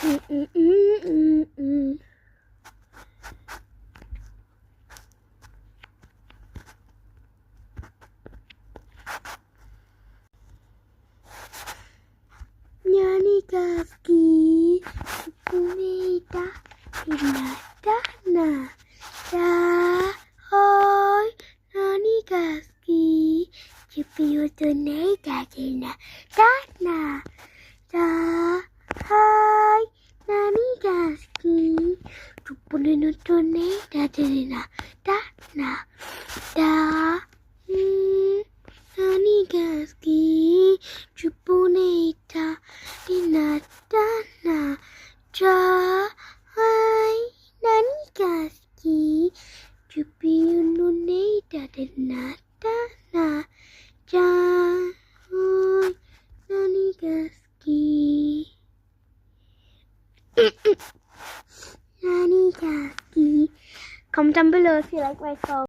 Mm, mm, mm, mm, mm. Nyanikaski Punita Tinatana Da Hoy Nyanikaski Chipiutuneta Tinatana Da Hoy Nyanikaski Chupunutuneta Tinatana Da Nyanikaski Chupuneta Tinatana Jai Nanigaski Chupiununeta Tinatana Jai Nanigaski Nanigaski. Comment down below if you like my song.